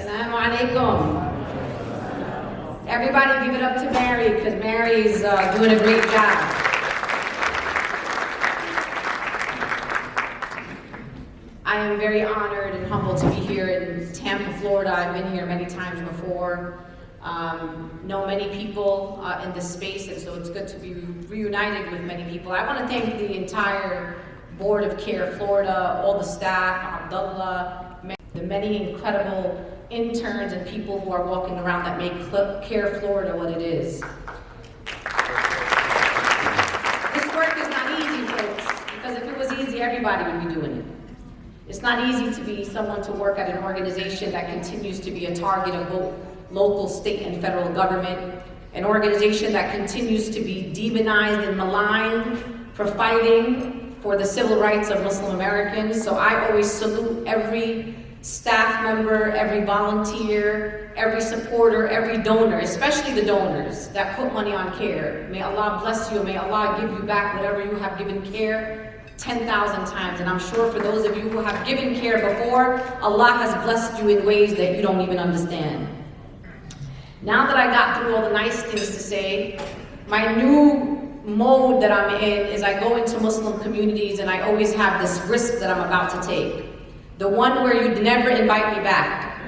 Assalamu alaikum. Everybody give it up to Mary, because Mary's doing a great job. I am very honored and humbled to be here in Tampa, Florida. I've been here many times before. Know many people in this space, and so it's good to be reunited with many people. I want to thank the entire board of CAIR-Florida, all the staff, Abdullah, the many incredible interns and people who are walking around that make CAIR-Florida what it is. This work is not easy, folks, because if it was easy, everybody would be doing it. It's not easy to be someone to work at an organization that continues to be a target of both local, state, and federal government, an organization that continues to be demonized and maligned for fighting for the civil rights of Muslim Americans. So I always salute every staff member, every volunteer, every supporter, every donor, especially the donors that put money on CAIR. May Allah bless you, may Allah give you back whatever you have given CAIR 10,000 times. And I'm sure for those of you who have given CAIR before, Allah has blessed you in ways that you don't even understand. Now that I got through all the nice things to say, my new mode that I'm in is I go into Muslim communities and I always have this risk that I'm about to take. The one where you'd never invite me back.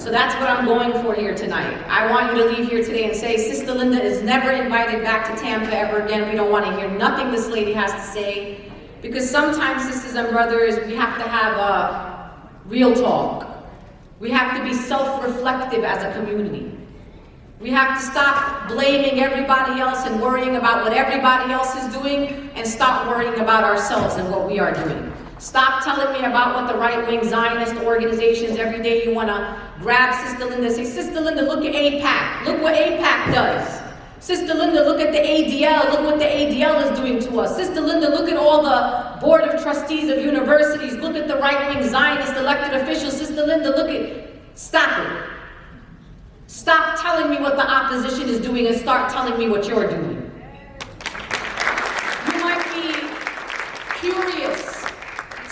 So that's what I'm going for here tonight. I want you to leave here today and say, Sister Linda is never invited back to Tampa ever again. We don't want to hear nothing this lady has to say. Because sometimes, sisters and brothers, we have to have a real talk. We have to be self-reflective as a community. We have to stop blaming everybody else and worrying about what everybody else is doing and stop worrying about ourselves and what we are doing. Stop telling me about what the right-wing Zionist organizations every day you want to grab Sister Linda and say, Sister Linda, look at AIPAC. Look what AIPAC does. Sister Linda, look at the ADL. Look what the ADL is doing to us. Sister Linda, look at all the board of trustees of universities. Look at the right-wing Zionist elected officials. Sister Linda, look at... Stop it. Stop telling me what the opposition is doing and start telling me what you're doing. You might be curious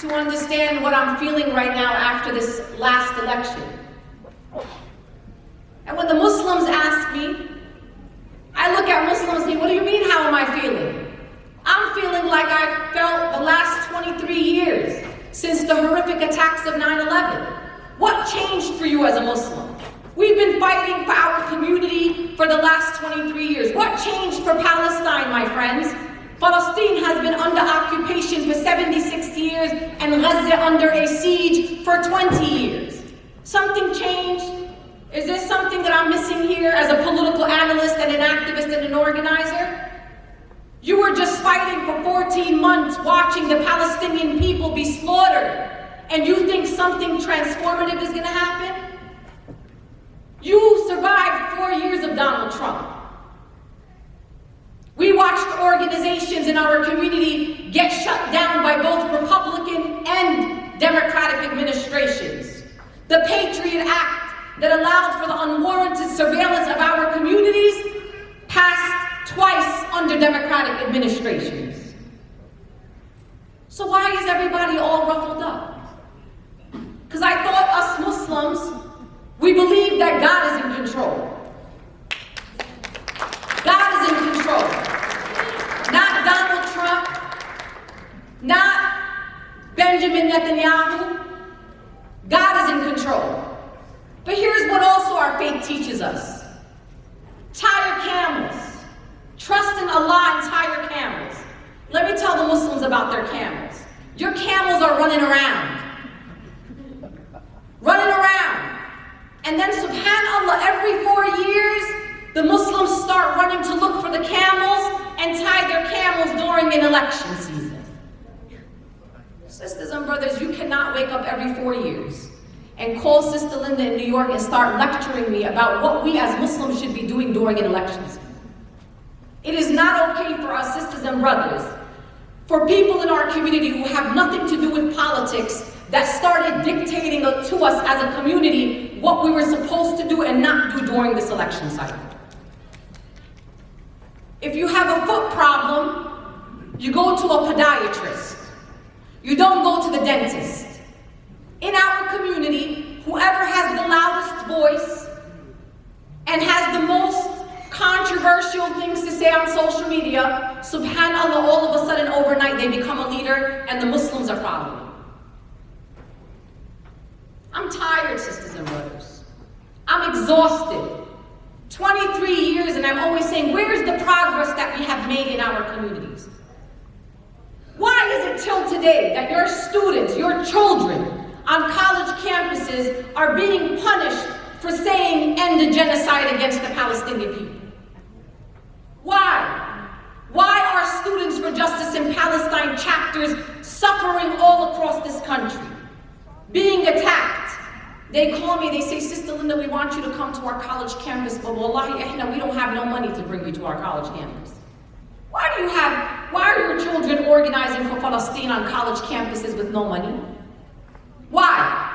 to understand what I'm feeling right now after this last election. And when the Muslims ask me, I look at Muslims and say, what do you mean, how am I feeling? I'm feeling like I felt the last 23 years since the horrific attacks of 9/11. What changed for you as a Muslim? We've been fighting for our community for the last 23 years. What changed for Palestine, my friends? Palestine has been under occupation for 76 years and Gaza under a siege for 20 years. Something changed? Is there something that I'm missing here as a political analyst and an activist and an organizer? You were just fighting for 14 months watching the Palestinian people be slaughtered, and you think something transformative is going to happen? You survived 4 years of Donald Trump. We watched organizations in our community get shut down by both Republican and Democratic administrations. The Patriot Act that allowed for the unwarranted surveillance of our communities passed twice under Democratic administrations. So why is everybody all ruffled up? Because I thought us Muslims, we believe that God is in control. God is in control. Not Donald Trump, not Benjamin Netanyahu. God is in control. But here's what also our faith teaches us. Tie your camels. Trust in Allah and tie your camels. Let me tell the Muslims about their camels. Your camels are running around. Running around. And then subhanAllah, every 4 years, the Muslims start running to look for the camels and tie their camels during an election season. Sisters and brothers, you cannot wake up every 4 years and call Sister Linda in New York and start lecturing me about what we as Muslims should be doing during an election season. It is not okay for us, sisters and brothers, for people in our community who have nothing to do with politics that started dictating to us as a community what we were supposed to do and not do during this election cycle. If you have a foot problem, you go to a podiatrist. You don't go to the dentist. In our community, whoever has the loudest say on social media, subhanAllah, all of a sudden overnight they become a leader and the Muslims are following. I'm tired, sisters and brothers. I'm exhausted. 23 years and I'm always saying, where's the progress that we have made in our communities? Why is it till today that your students, your children on college campuses are being punished for saying end the genocide against the Palestinian people? Why? Why are Students for Justice in Palestine chapters suffering all across this country, being attacked? They call me, they say, Sister Linda, we want you to come to our college campus, but wallahi, we don't have no money to bring you to our college campus. Why are your children organizing for Palestine on college campuses with no money? Why?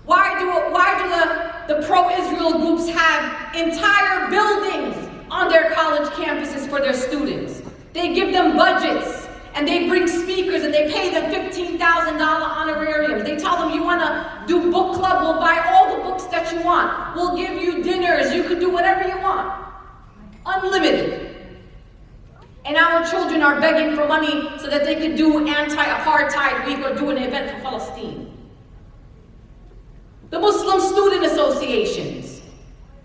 Why do the pro-Israel groups have entire buildings on their college campuses for their students? They give them budgets, and they bring speakers, and they pay them $15,000 honorariums. They tell them, you want to do book club, we'll buy all the books that you want. We'll give you dinners, you can do whatever you want. Unlimited. And our children are begging for money so that they could do anti-apartheid week or do an event for Palestine. The Muslim student associations.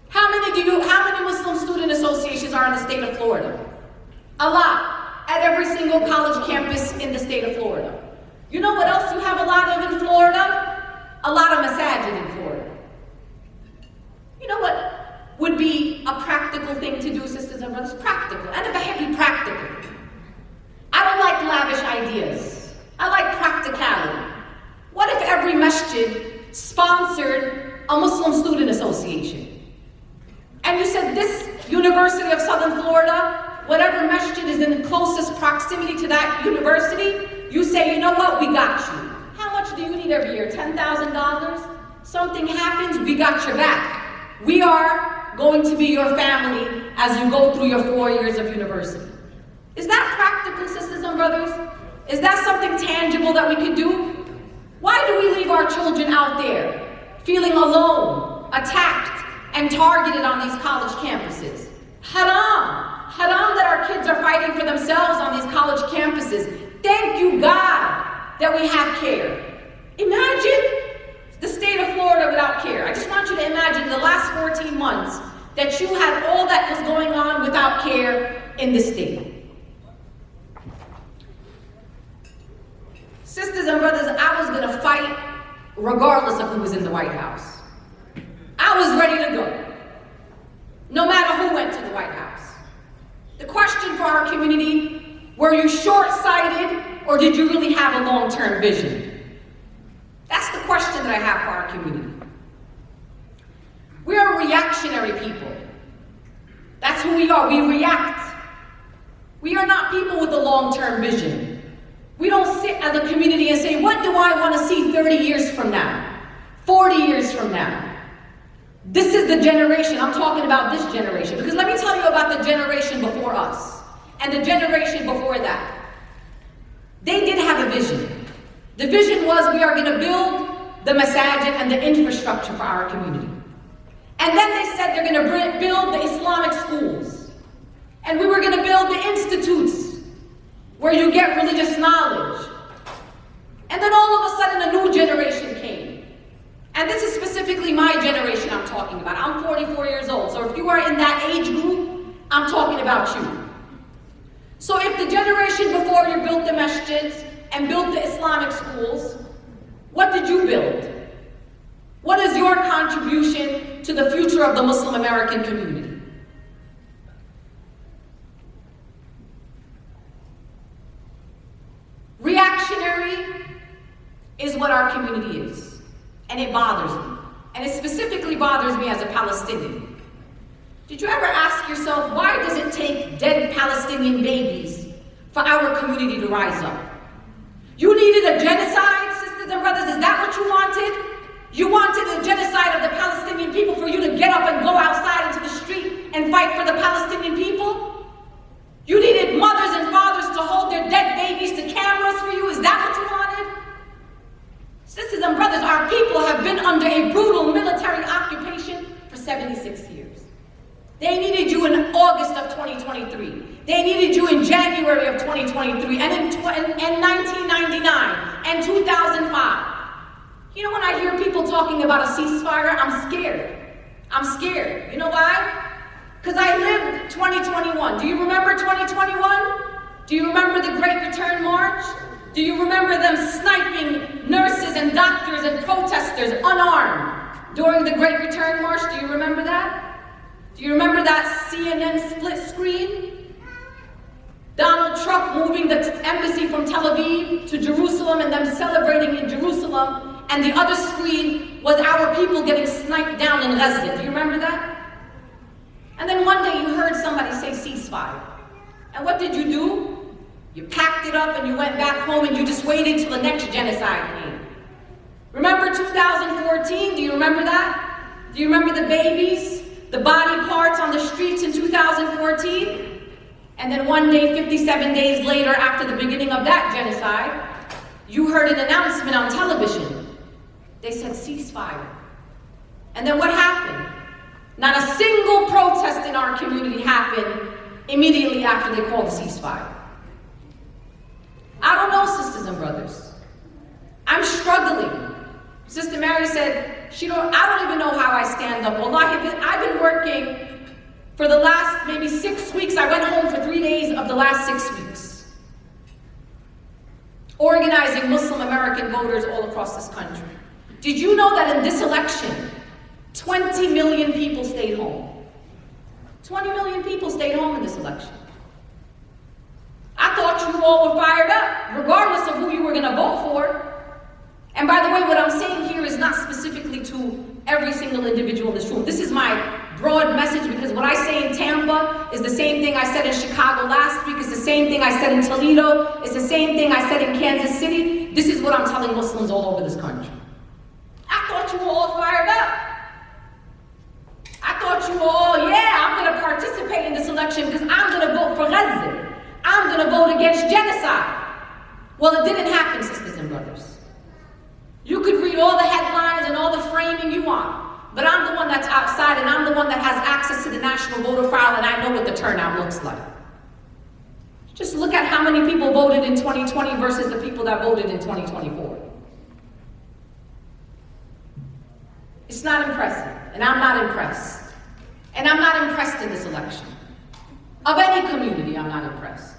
How many Muslim student associations are in the state of Florida? A lot. At every single college campus in the state of Florida. You know what else you have a lot of in Florida? A lot of masajid in Florida. You know what would be a practical thing to do, sisters and brothers? Practical, and if I have to be practical. I don't like lavish ideas. I like practicality. What if every masjid sponsored a Muslim student association? And you said this University of Southern Florida, whatever masjid is in the closest proximity to that university, you say, you know what, we got you. How much do you need every year? $10,000? Something happens, we got your back. We are going to be your family as you go through your 4 years of university. Is that practical, sisters and brothers? Is that something tangible that we could do? Why do we leave our children out there, feeling alone, attacked, and targeted on these college campuses? Haram! Haram that our kids are fighting for themselves on these college campuses. Thank you, God, that we have CAIR. Imagine the state of Florida without CAIR. I just want you to imagine the last 14 months that you had all that was going on without CAIR in the state. Sisters and brothers, I was going to fight regardless of who was in the White House. I was ready to go, no matter who went to the White House. The question for our community, were you short-sighted or did you really have a long-term vision? That's the question that I have for our community. We are reactionary people. That's who we are. We react. We are not people with a long-term vision. We don't sit as a community and say, what do I want to see 30 years from now? 40 years from now? This is the generation, I'm talking about this generation, because let me tell you about the generation before us, and the generation before that. They did have a vision. The vision was we are going to build the masajid and the infrastructure for our community. And then they said they're going to build the Islamic schools. And we were going to build the institutes where you get religious knowledge. And then all of a sudden a new generation came. And this is specifically my generation I'm talking about. I'm 44 years old, so if you are in that age group, I'm talking about you. So if the generation before you built the masjids and built the Islamic schools, what did you build? What is your contribution to the future of the Muslim American community? Reactionary is what our community is. And it bothers me. And it specifically bothers me as a Palestinian. Did you ever ask yourself, why does it take dead Palestinian babies for our community to rise up? You needed a genocide, sisters and brothers, is that what you wanted? You wanted a genocide of the Palestinian people for you to get up and go outside into the street and fight for the Palestinian people? You needed mothers and fathers to hold their dead babies to cameras for you, is that what you wanted? Sisters and brothers, our people have been under a brutal military occupation for 76 years. They needed you in August of 2023. They needed you in January of 2023, and in 1999, and 2005. You know, when I hear people talking about a ceasefire, I'm scared. I'm scared. You know why? Because I lived 2021. Do you remember 2021? Do you remember the Great Return March? Do you remember them sniping nurses and doctors and protesters unarmed during the Great Return March? Do you remember that? Do you remember that CNN split screen? Donald Trump moving the embassy from Tel Aviv to Jerusalem and them celebrating in Jerusalem, and the other screen was our people getting sniped down in Gaza. Do you remember that? And then one day you heard somebody say ceasefire. And what did you do? You packed it up and you went back home and you just waited till the next genocide came. Remember 2014? Do you remember that? Do you remember the babies, the body parts on the streets in 2014? And then one day, 57 days later, after the beginning of that genocide, you heard an announcement on television. They said ceasefire. And then what happened? Not a single protest in our community happened immediately after they called the ceasefire. I don't know, sisters and brothers. I'm struggling. Sister Mary said, I don't even know how I stand up. Well, I've been working for the last maybe 6 weeks. I went home for 3 days of the last 6 weeks, organizing Muslim American voters all across this country. Did you know that in this election, 20 million people stayed home? 20 million people stayed home in this election. I thought you all were fired up, regardless of who you were going to vote for. And by the way, what I'm saying here is not specifically to every single individual in this room. This is my broad message, because what I say in Tampa is the same thing I said in Chicago last week, it's the same thing I said in Toledo, it's the same thing I said in Kansas City. This is what I'm telling Muslims all over this country. I thought you were all fired up. I thought you all, yeah, I'm going to participate in this election because I'm going to vote for Gaza. I'm going to vote against genocide. Well, it didn't happen, sisters and brothers. You could read all the headlines and all the framing you want, but I'm the one that's outside, and I'm the one that has access to the national voter file, and I know what the turnout looks like. Just look at how many people voted in 2020 versus the people that voted in 2024. It's not impressive, and I'm not impressed. And I'm not impressed in this election. Of any community, I'm not impressed.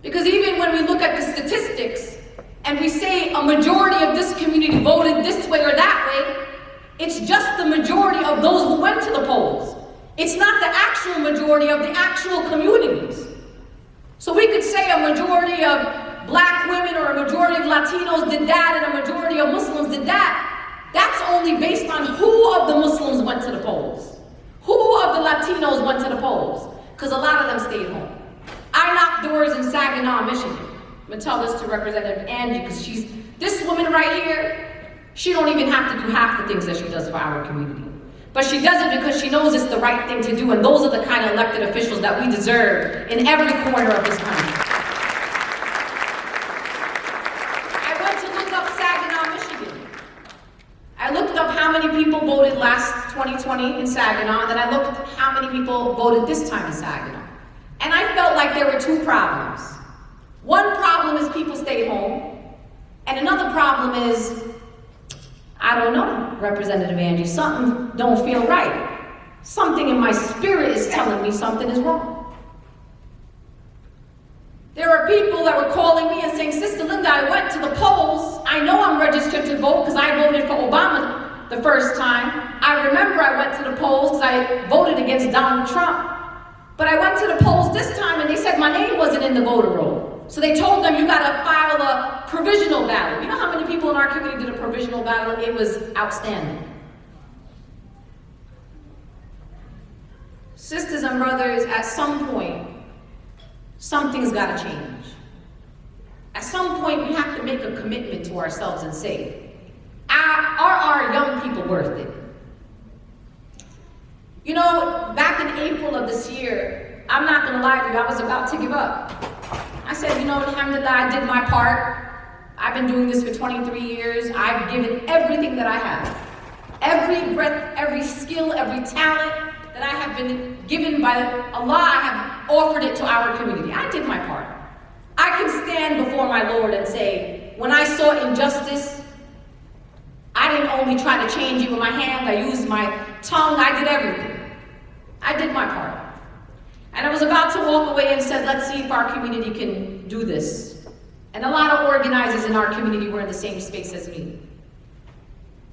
Because even when we look at the statistics, and we say a majority of this community voted this way or that way, it's just the majority of those who went to the polls. It's not the actual majority of the actual communities. So we could say a majority of black women or a majority of Latinos did that and a majority of Muslims did that. That's only based on who of the Muslims went to the polls. Who of the Latinos went to the polls? Because a lot of them stayed home. I knocked doors in Saginaw, Michigan. I'm going to tell this to Representative Angie, because this woman right here, she don't even have to do half the things that she does for our community. But she does it because she knows it's the right thing to do, and those are the kind of elected officials that we deserve in every corner of this country. I went to look up Saginaw, Michigan. I looked up how many people voted last 2020 in Saginaw, and then I looked at how many people voted this time in Saginaw. And I felt like there were two problems. One problem is people stayed home, and another problem is, I don't know, Representative Angie, something don't feel right. Something in my spirit is telling me something is wrong. There are people that were calling me and saying, Sister Linda, I went to the polls. I know I'm registered to vote because I voted for Obama the first time. I remember I went to the polls because I voted against Donald Trump. But I went to the polls this time and they said my name wasn't in the voter roll. So they told them, you gotta file a provisional ballot. You know how many people in our community did a provisional ballot? It was outstanding. Sisters and brothers, at some point, something's gotta change. At some point, we have to make a commitment to ourselves and say, are our young people worth it? You know, back in April of this year, I'm not gonna lie to you, I was about to give up. I said, you know, alhamdulillah, I did my part. I've been doing this for 23 years. I've given everything that I have. Every breath, every skill, every talent that that I have been given by Allah, I have offered it to our community. I did my part. I can stand before my Lord and say, when I saw injustice, I didn't only try to change it with my hand, I used my tongue, I did everything. I did my part. And I was about to walk away and said, let's see if our community can do this. And a lot of organizers in our community were in the same space as me.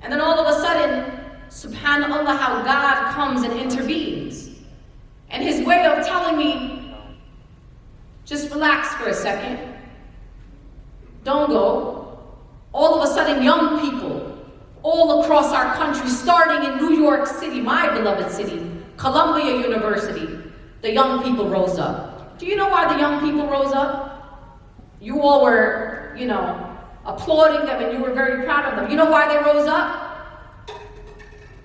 And then all of a sudden, subhanAllah, how God comes and intervenes. And his way of telling me, just relax for a second. Don't go. All of a sudden, young people all across our country, starting in New York City, my beloved city, Columbia University, the young people rose up. Do you know why the young people rose up? You all were, applauding them and you were very proud of them. You know why they rose up?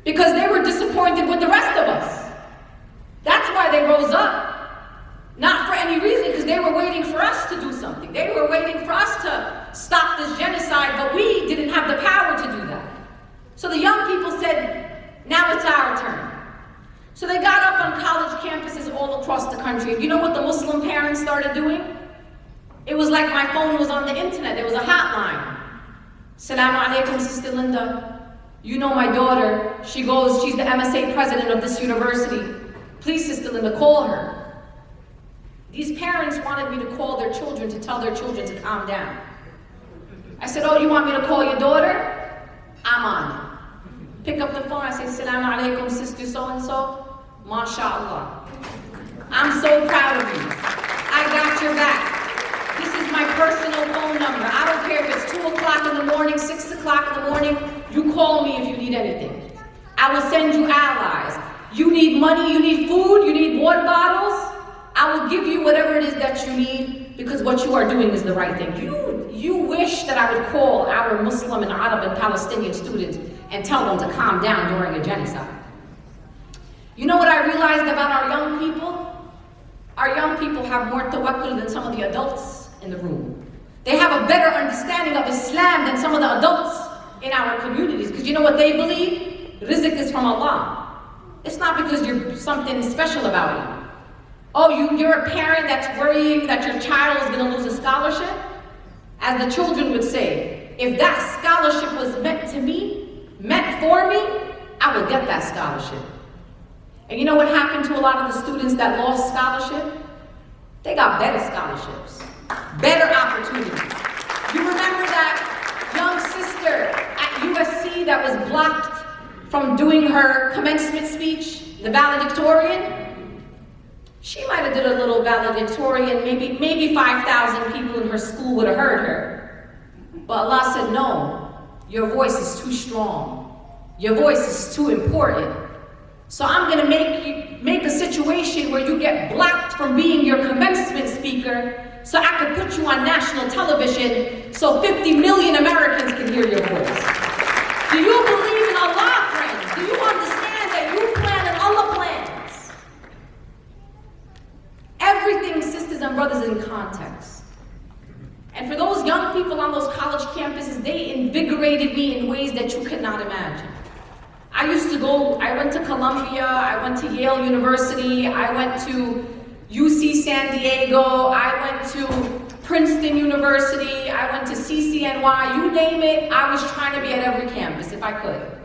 Because they were disappointed with the rest of us. That's why they rose up. Not for any reason, because they were waiting for us to do something. They were waiting for us to stop this genocide, but we didn't have the power to do that. So the young people said, now it's our turn. So they got up on college campuses all across the country. You know what the Muslim parents started doing? It was like my phone was on the internet. There was a hotline. Assalamu alaikum, Sister Linda. You know my daughter. She's the MSA president of this university. Please, Sister Linda, call her. These parents wanted me to call their children to tell their children to calm down. I said, oh, you want me to call your daughter? I'm on it. Pick up the phone, I say, Assalamu alaikum, Sister so-and-so. MashaAllah. I'm so proud of you. I got your back. This is my personal phone number. I don't care if it's 2 o'clock in the morning, 6 o'clock in the morning. You call me if you need anything. I will send you allies. You need money, you need food, you need water bottles. I will give you whatever it is that you need, because what you are doing is the right thing. You wish that I would call our Muslim and Arab and Palestinian students and tell them to calm down during a genocide. You know what I realized about our young people? Our young people have more tawakkul than some of the adults in the room. They have a better understanding of Islam than some of the adults in our communities. Because you know what they believe? Rizq is from Allah. It's not because you're something special about you. Oh, you're a parent that's worrying that your child is going to lose a scholarship? As the children would say, if that scholarship was meant to me, meant for me, I would get that scholarship. And you know what happened to a lot of the students that lost scholarship? They got better scholarships, better opportunities. You remember that young sister at USC that was blocked from doing her commencement speech, the valedictorian? She might have did a little valedictorian, maybe 5,000 people in her school would have heard her. But Allah said, no, your voice is too strong. Your voice is too important. So I'm gonna make a situation where you get blocked from being your commencement speaker so I could put you on national television so 50 million Americans can hear your voice. Do you believe in Allah, friends? Do you understand that you plan and Allah plans? Everything, sisters and brothers, in context. And for those young people on those college campuses, they invigorated me in ways that you could not imagine. I went to Columbia, I went to Yale University, I went to UC San Diego, I went to Princeton University, I went to CCNY, you name it, I was trying to be at every campus if I could.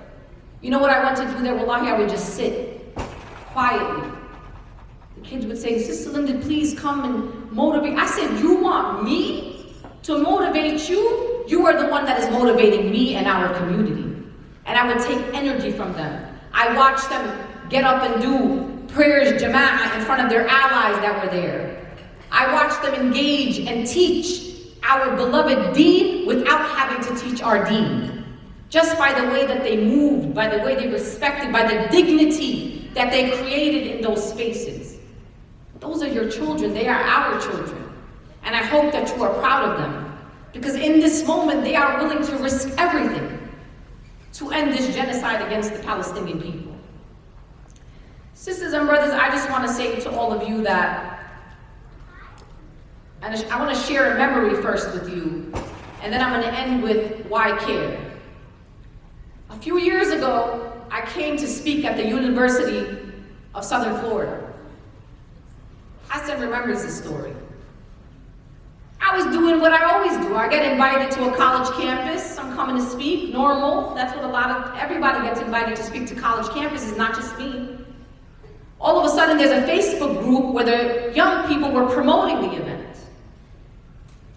You know what I went to do there? Wallahi, I would just sit quietly. The kids would say, Sister Linda, please come and motivate. I said, you want me to motivate you? You are the one that is motivating me and our community. And I would take energy from them. I watched them get up and do prayers, jama'ah, in front of their allies that were there. I watched them engage and teach our beloved deen without having to teach our deen. Just by the way that they moved, by the way they respected, by the dignity that they created in those spaces. Those are your children, they are our children. And I hope that you are proud of them. Because in this moment, they are willing to risk everything to end this genocide against the Palestinian people. Sisters and brothers, I just want to say to all of you that, and I want to share a memory first with you, and then I'm going to end with why CAIR. A few years ago, I came to speak at the University of Southern Florida. Hassan remembers this story. I was doing what I always do. I get invited to a college campus. I'm coming to speak, normal. That's what everybody gets invited to speak to college campuses, not just me. All of a sudden, there's a Facebook group where the young people were promoting the event.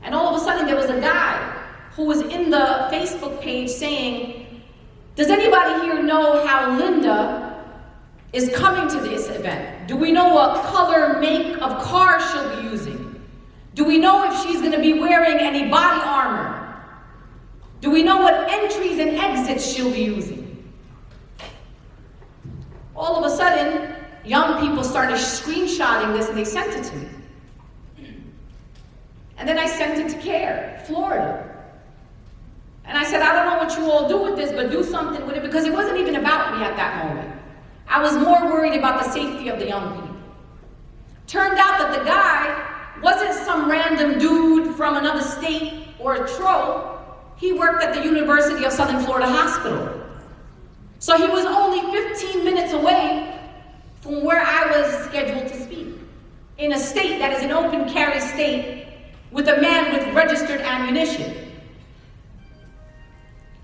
And all of a sudden, there was a guy who was in the Facebook page saying, does anybody here know how Linda is coming to this event? Do we know what color, make of car she'll be using? Do we know if she's going to be wearing any body armor? Do we know what entries and exits she'll be using? All of a sudden, young people started screenshotting this and they sent it to me. And then I sent it to CAIR-Florida. And I said, I don't know what you all do with this, but do something with it, because it wasn't even about me at that moment. I was more worried about the safety of the young people. Turned out that the guy wasn't some random dude from another state or a troll. He worked at the University of Southern Florida Hospital. So he was only 15 minutes away from where I was scheduled to speak, in a state that is an open carry state with a man with registered ammunition.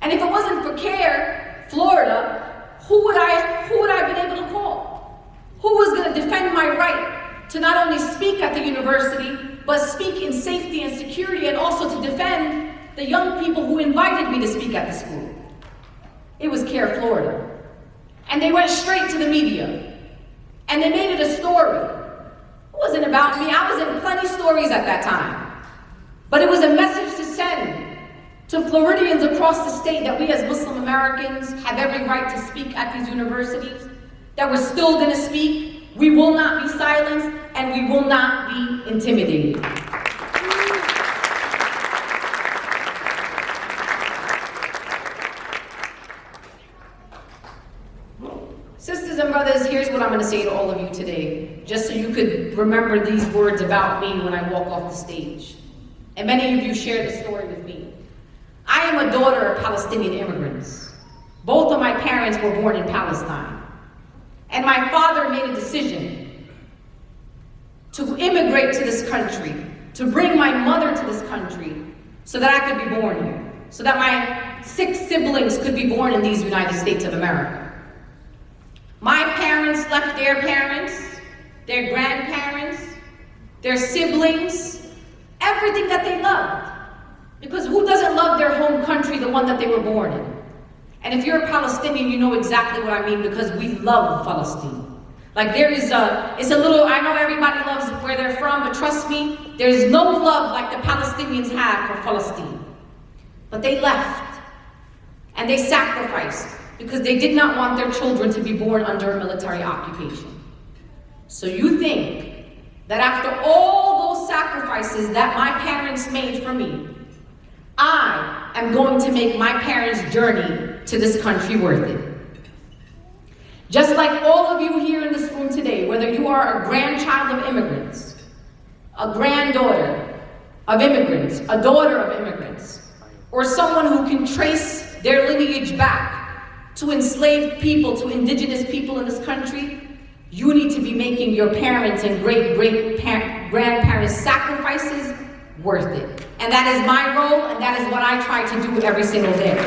And if it wasn't for CAIR-Florida, who would I have been able to call? Who was going to defend my right to not only speak at the university, but speak in safety and security, and also to defend the young people who invited me to speak at the school? It was CAIR-Florida. And they went straight to the media. And they made it a story. It wasn't about me. I was in plenty of stories at that time. But it was a message to send to Floridians across the state that we as Muslim Americans have every right to speak at these universities, that we're still going to speak. We will not be silenced, and we will not be intimidated. Sisters and brothers, here's what I'm going to say to all of you today, just so you could remember these words about me when I walk off the stage. And many of you share the story with me. I am a daughter of Palestinian immigrants. Both of my parents were born in Palestine. And my father made a decision to immigrate to this country, to bring my mother to this country, so that I could be born here, so that my 6 siblings could be born in these United States of America. My parents left their parents, their grandparents, their siblings, everything that they loved. Because who doesn't love their home country, the one that they were born in? And if you're a Palestinian, you know exactly what I mean, because we love Palestine. Like it's a little, I know everybody loves where they're from, but trust me, there's no love like the Palestinians have for Palestine. But they left, and they sacrificed, because they did not want their children to be born under a military occupation. So you think that after all those sacrifices that my parents made for me, I am going to make my parents' journey to this country worth it. Just like all of you here in this room today, whether you are a grandchild of immigrants, a granddaughter of immigrants, a daughter of immigrants, or someone who can trace their lineage back to enslaved people, to indigenous people in this country, you need to be making your parents and great-grandparents' sacrifices worth it. And that is my role, and that is what I try to do every single day.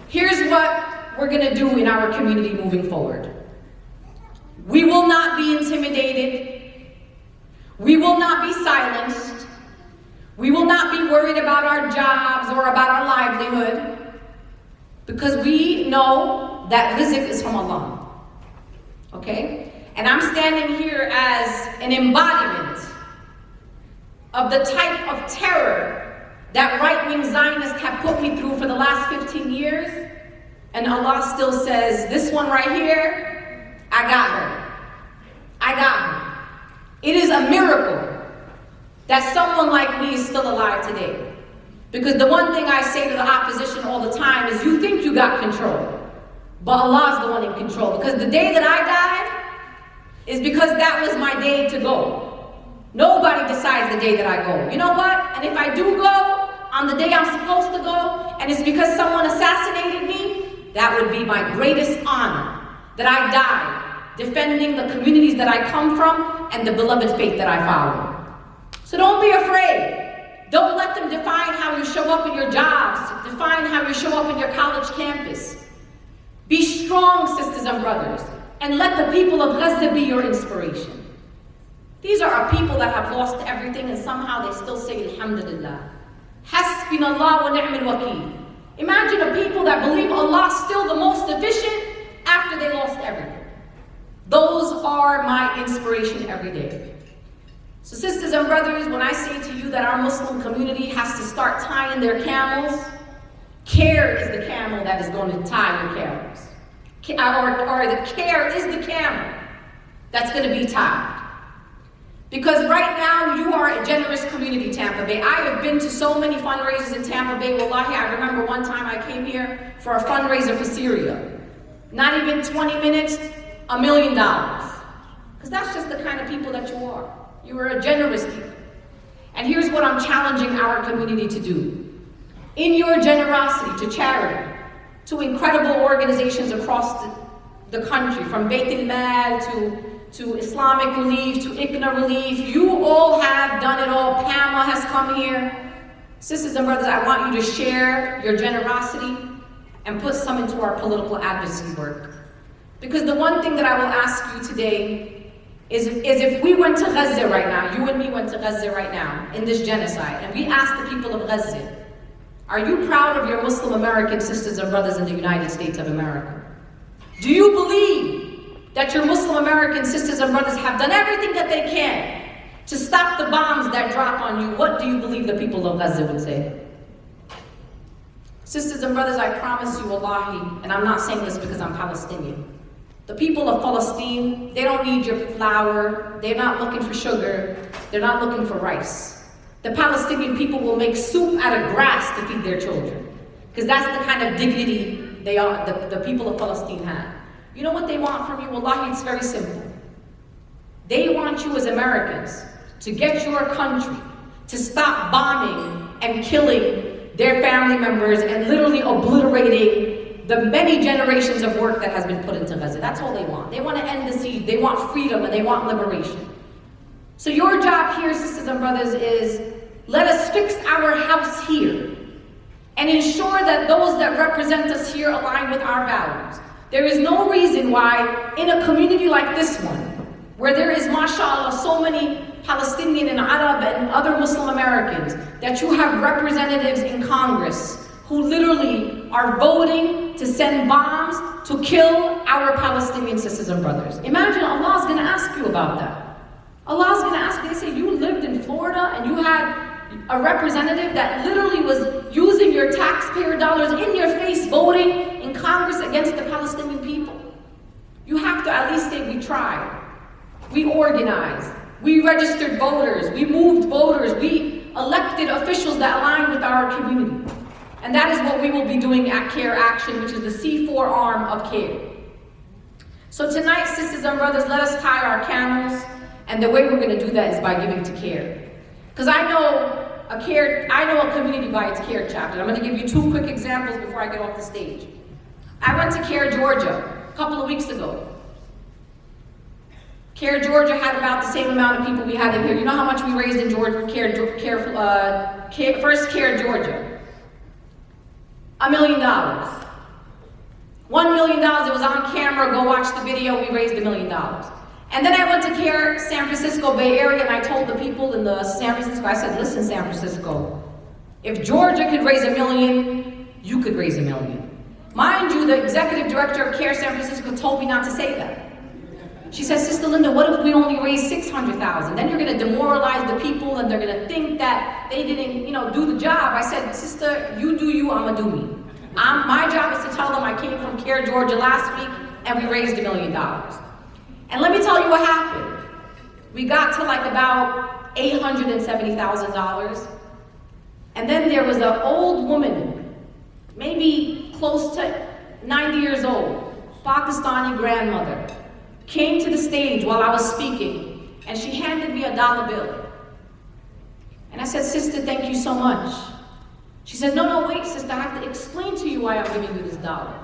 Here's what we're going to do in our community moving forward. We will not be intimidated. We will not be silenced. We will not be worried about our jobs or about our livelihood, because we know that rizq is from Allah. Okay? And I'm standing here as an embodiment of the type of terror that right-wing Zionists have put me through for the last 15 years. And Allah still says, this one right here, I got her. I got her. It is a miracle that someone like me is still alive today. Because the one thing I say to the opposition all the time is, you think you got control, but Allah's the one in control. Because the day that I died is because that was my day to go. Nobody decides the day that I go. You know what? And if I do go, on the day I'm supposed to go, and it's because someone assassinated me, that would be my greatest honor, that I died defending the communities that I come from and the beloved faith that I follow. So don't be afraid. Don't let them define how you show up in your jobs, define how you show up in your college campus. Be strong, sisters and brothers, and let the people of Gaza be your inspiration. These are our people that have lost everything and somehow they still say, Alhamdulillah. Hasbinallah wa ni'mal wakeel. Imagine a people that believe Allah is still the most efficient after they lost everything. Those are my inspiration every day. So sisters and brothers, when I say to you that our Muslim community has to start tying their camels, CAIR is the camel that is going to tie your camels. Or the CAIR is the camel that's going to be tied. Because right now, you are a generous community, Tampa Bay. I have been to so many fundraisers in Tampa Bay. Wallahi, I remember one time I came here for a fundraiser for Syria. Not even 20 minutes, $1 million. Because that's just the kind of people that you are. You are a generous people. And here's what I'm challenging our community to do. In your generosity to charity, to incredible organizations across the country, from Beit al-Mal to Islamic Relief, to ICNA Relief, you all have done it all. PAMA has come here. Sisters and brothers, I want you to share your generosity and put some into our political advocacy work. Because the one thing that I will ask you today is if we went to Gaza right now, you and me went to Gaza right now, in this genocide, and we asked the people of Gaza, are you proud of your Muslim American sisters and brothers in the United States of America? Do you believe that your Muslim American sisters and brothers have done everything that they can to stop the bombs that drop on you? What do you believe the people of Gaza would say? Sisters and brothers, I promise you, wallahi, and I'm not saying this because I'm Palestinian, the people of Palestine, they don't need your flour, they're not looking for sugar, they're not looking for rice. The Palestinian people will make soup out of grass to feed their children, because that's the kind of dignity the people of Palestine have. You know what they want from you? Wallahi, it's very simple. They want you as Americans to get your country to stop bombing and killing their family members and literally obliterating the many generations of work that has been put into Gaza. That's all they want. They want to end the siege, they want freedom, and they want liberation. So your job here, sisters and brothers, is let us fix our house here and ensure that those that represent us here align with our values. There is no reason why in a community like this one, where there is, mashallah, so many Palestinian and Arab and other Muslim Americans, that you have representatives in Congress who literally are voting to send bombs to kill our Palestinian sisters and brothers. Imagine Allah's gonna ask you about that. Allah's gonna ask you, they say you lived in Florida and you had a representative that literally was using your taxpayer dollars in your face voting in Congress against the Palestinian people. You have to at least say we tried. We organized. We registered voters. We moved voters. We elected officials that align with our community. And that is what we will be doing at CAIR Action, which is the C4 arm of CAIR. So tonight, sisters and brothers, let us tie our camels, and the way we're going to do that is by giving to CAIR. Because I know a community by its CAIR chapter. I'm going to give you two quick examples before I get off the stage. I went to CAIR Georgia a couple of weeks ago. CAIR Georgia had about the same amount of people we had in here. You know how much we raised in Georgia, first CAIR Georgia? $1 million. $1 million, it was on camera, go watch the video, we raised $1 million. And then I went to CAIR San Francisco Bay Area and I told the people in the San Francisco, I said, listen, San Francisco, if Georgia could raise $1 million, you could raise $1 million. Mind you, the executive director of CAIR San Francisco told me not to say that. She said, Sister Linda, what if we only raise $600,000? Then you're going to demoralize the people and they're going to think that they didn't, do the job. I said, Sister, you do you, I'm going to do me. My job is to tell them I came from CAIR Georgia last week and we raised $1 million. And let me tell you what happened. We got to like about $870,000. And then there was an old woman, maybe close to 90 years old, Pakistani grandmother, came to the stage while I was speaking, and she handed me a $1 bill. And I said, Sister, thank you so much. She said, no, wait, sister, I have to explain to you why I'm giving you this dollar.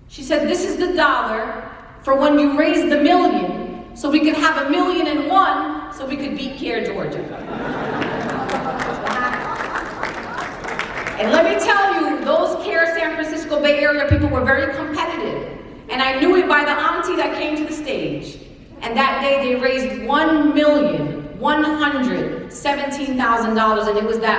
She said, this is the dollar for when you raise the $1 million, so we could have $1,000,001, so we could beat CAIR Georgia. And let me tell you, those CAIR San Francisco Bay Area people were very competitive. And I knew it by the auntie that came to the stage. And that day they raised $1,117,000, and it was that